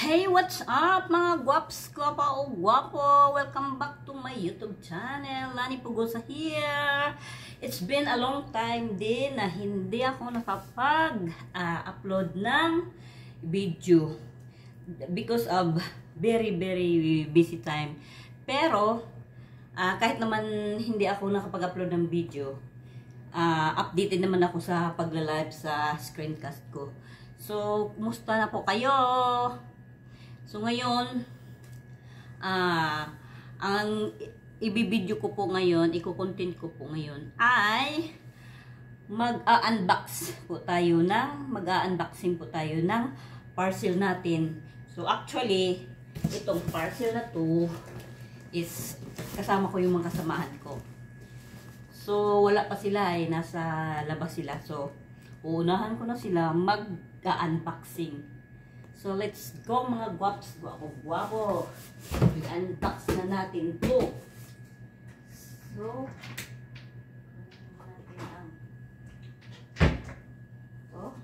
Hey, what's up mga guwaps, guwapa o guwapo? Welcome back to my YouTube channel. Lani Pugosa here. It's been a long time din na hindi ako nakapag-upload ng video because of very busy time. Pero kahit naman hindi ako nakapag-upload ng video, updated naman ako sa pagla-live sa screencast ko. So, kumusta na po kayo? So ngayon, ang ibibideo ko po ngayon, iko-content ko po ngayon ay mag-unboxing po tayo ng parcel natin. So actually, itong parcel na to is kasama ko yung mga kasamahan ko. So wala pa sila nasa labas sila. So uunahan ko na sila mag-unboxing. So, let's go mga guwaps, guwapo. I-unbox na natin to. So, natin ang to.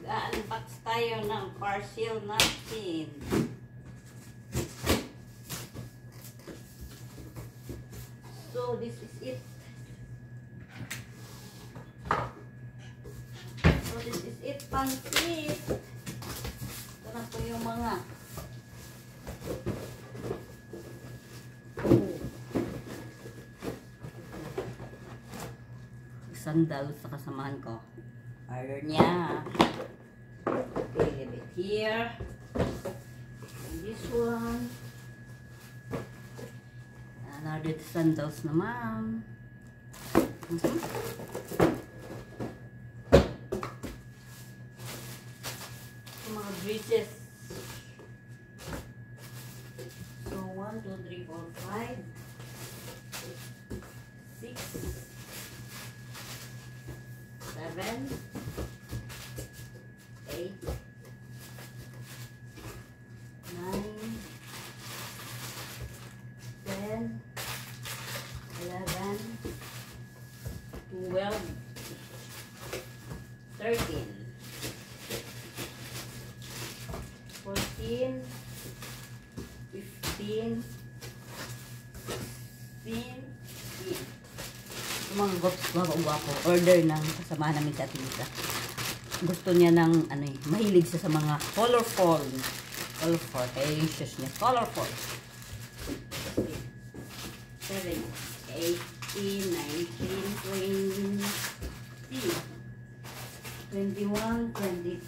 Unbox tayo ng parcel natin. So, this is it. Pansit. Ito na po yung mga sandal sa kasamahan ko. Order niya. Okay, leave it here. And this one. Another sandals naman. Mga bridges. So, 1, 2, 3, 4, 5, 6, 7, 8, 9, 10, 11, 12, 13, 14, 15, 16, mga guwapo, order ng kasama namin sa ating isa. Gusto niya ng mahilig siya sa mga colorful. Sus niya, colorful. 7, 18, 19, 20, 21, 22,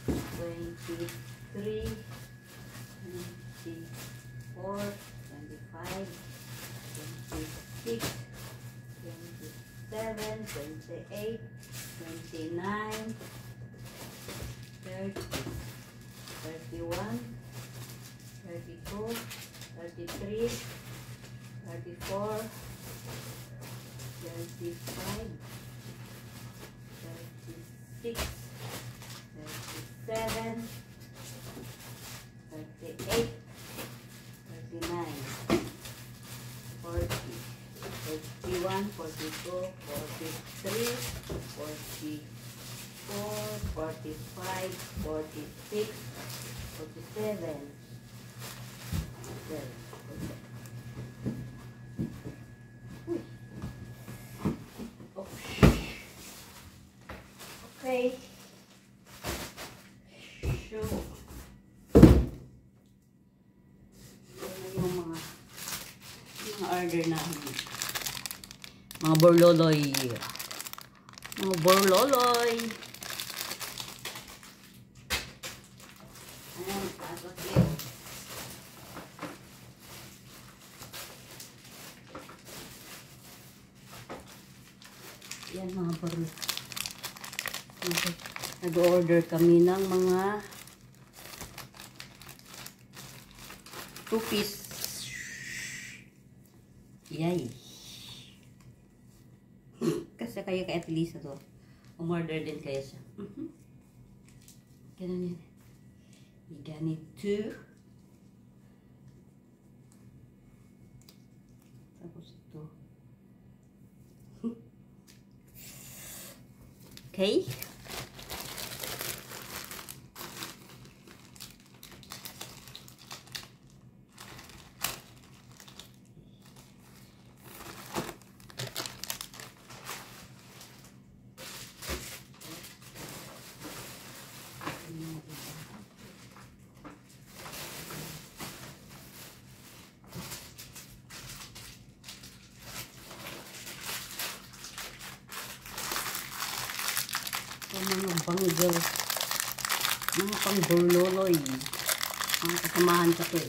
23, 24, 25, 26, 27, 28, 29, 30, 31, 32, 33, 34, 35, 36, 37, 38, 39, 40, 41, 42, 43, 44, 45, 46, 47. Okay. So, yung mga order namin. Mga borloloy. Ayan, pasok yun. Yan mga borloloy. Nag-order kami ng mga 2-piece. Yay. kasi kayo kay Ate Lisa to. Umorder din kayo siya. Ganun yun. Ganito. Tapos ito. Okay. Mga banggel, mga pangburloloy, mga kasamahan ka to eh.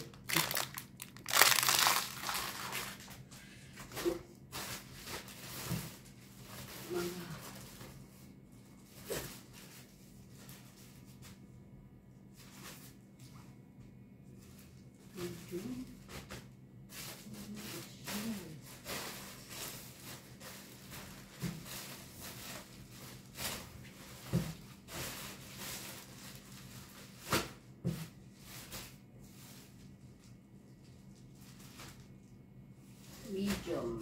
Medium.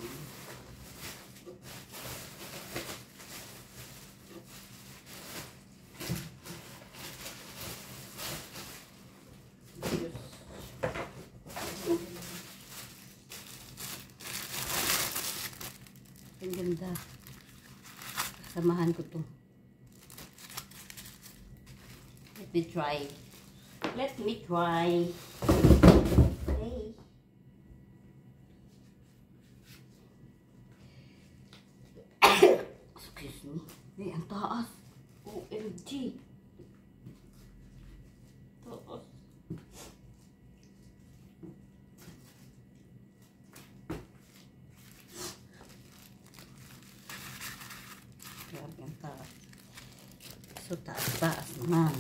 Ang ganda. Samahan ko to. Let me try. Let me try. Okay. Excuse me. Ay, ang taas. OMG. Taas. Grabe ang taas. So, taas naman.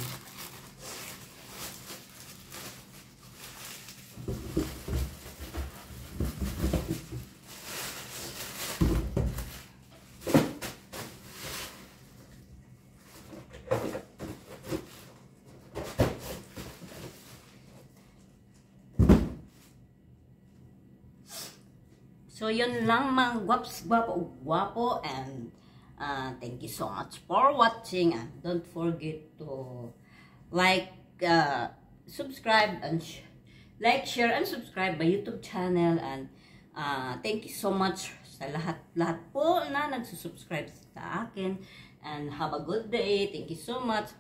So, yun lang mga guwapo, and thank you so much for watching, and don't forget to like, subscribe, and like, share, and subscribe my YouTube channel, and thank you so much sa lahat po na nagsusubscribe sa akin, and have a good day. Thank you so much.